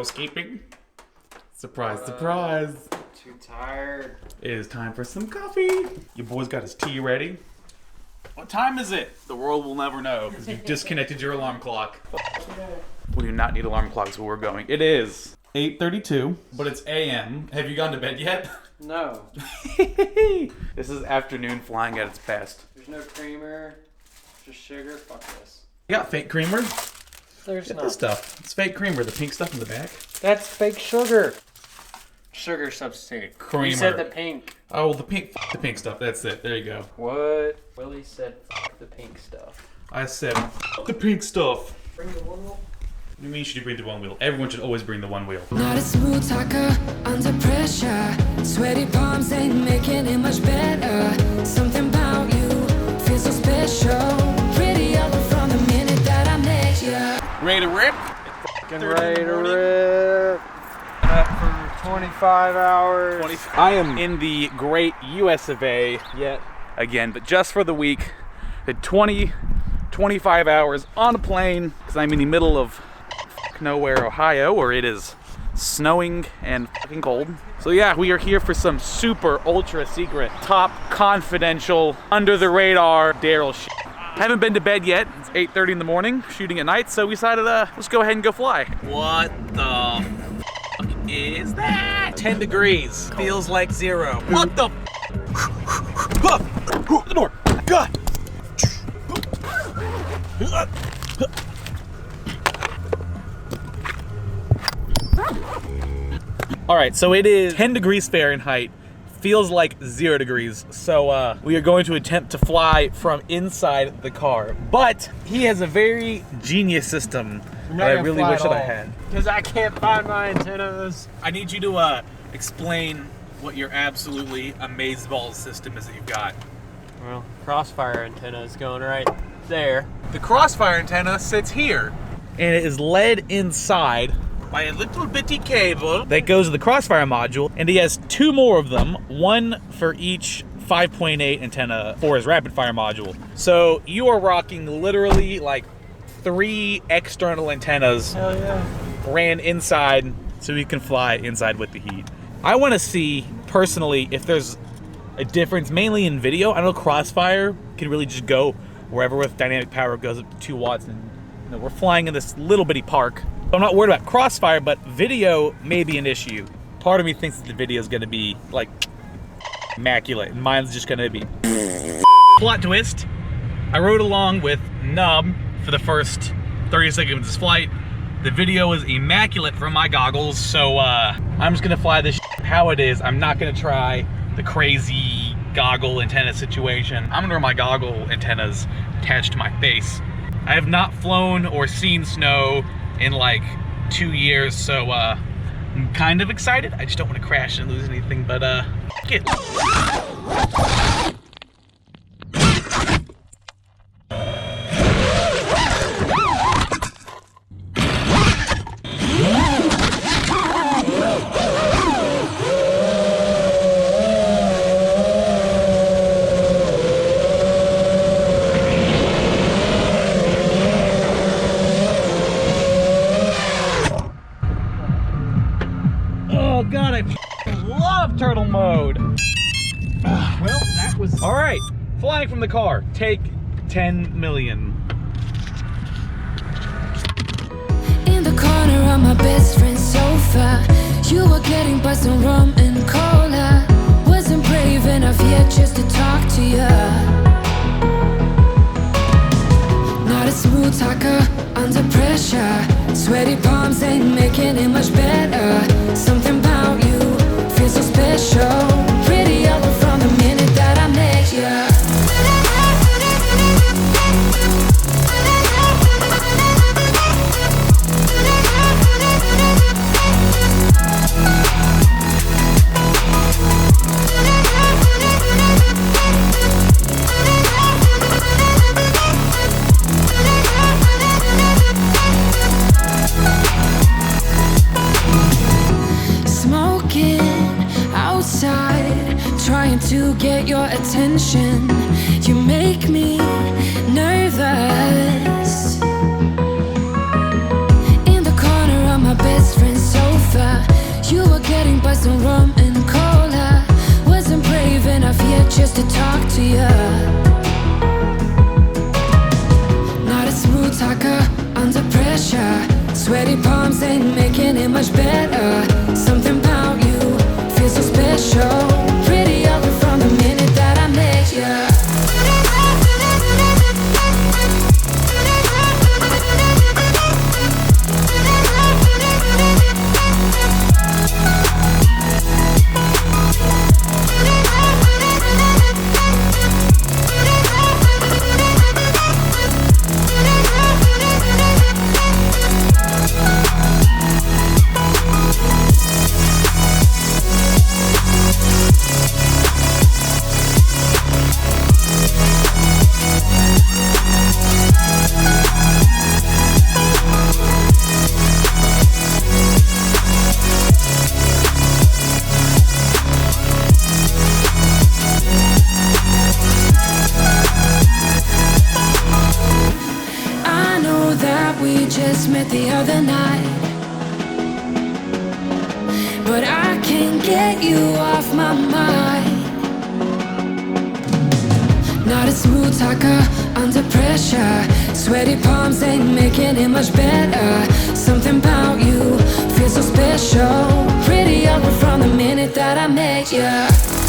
housekeeping. Surprise, surprise. Too tired. It is time for some coffee. Your boy's got his tea ready. What time is it? The world will never know because you've disconnected your alarm clock. We do not need alarm clocks where we're going. It is 8:32, but it's AM. Have you gone to bed yet? No. This is afternoon flying at its best. There's no creamer, just sugar. Fuck this. You got fake creamer? There's Get not. this stuff. It's fake creamer, the pink stuff in the back. That's fake sugar. Sugar substitute. Creamer. You said the pink. Oh, well, the pink stuff. That's it. There you go. What? Willie said fuck the pink stuff. I said the pink stuff. Bring the one wheel. What do you mean should you bring the one wheel? Everyone should always bring the one wheel. Not a smooth talker under pressure. Sweaty palms ain't making it much better. Something about you feels so special. Pretty up from the minute that I met you. Ready to rip? Getting ready to rip. Up for 25 hours. I am in the great US of A yet again, but just for the week. Had 25 hours on a plane because I'm in the middle of nowhere, Ohio, where it is snowing and fucking cold. So yeah, we are here for some super ultra secret, top confidential, under the radar Daryl shit. Haven't been to bed yet. It's 8:30 in the morning, shooting at night, so we decided let's go ahead and go fly. What the fuck is that? 10 degrees. Feels like 0. What the the door. God. All right, so it is 10 degrees Fahrenheit, feels like 0 degrees. So we are going to attempt to fly from inside the car. But he has a very genius system that I really wish that I had. Because I can't find my antennas. I need you to explain what your absolutely amazeballs system is that you've got. Well, crossfire antenna is going right there. The crossfire antenna sits here, and it is led inside by a little bitty cable that goes to the crossfire module, and he has 2 more of them, one for each 5.8 antenna for his rapid fire module. So you are rocking literally like 3 external antennas. Hell yeah. Ran inside so he can fly inside with the heat. I want to see personally if there's a difference, mainly in video. I know crossfire can really just go wherever with dynamic power. Goes up to 2 watts, and you know, we're flying in this little bitty park. I'm not worried about crossfire, but video may be an issue. Part of me thinks that the video is going to be like immaculate, and mine's just going to be plot twist. I rode along with Nub for the first 30 seconds of this flight. The video is immaculate from my goggles, so I'm just going to fly this how it is. I'm not going to try the crazy goggle antenna situation. I'm going to wear my goggle antennas attached to my face. I have not flown or seen snow in like 2 years, so I'm kind of excited. I just don't want to crash and lose anything, but get. Oh god, I love turtle mode. Well, that was... All right, flying from the car. Take 10 million. In the corner of my best friend's sofa, you were getting buzzed on rum and cola. Wasn't brave enough yet just to talk to you. Not a smooth talker under pressure. Sweaty palms ain't making it much better. Something about you feels so special. Pretty up from the minute that I met you. Trying to get your attention, you make me nervous. In the corner of my best friend's thought you were getting by some rum and cola. Wasn't brave enough yet just to talk to you. Not a smooth talker under pressure. Sweaty palms ain't making it much better. Something about you feels so special. Pretty ugly from the minute that I met you. We just met the other night, but I can't get you off my mind. Not a smooth talker under pressure. Sweaty palms ain't making it much better. Something about you feels so special. Pretty ugly from the minute that I met you.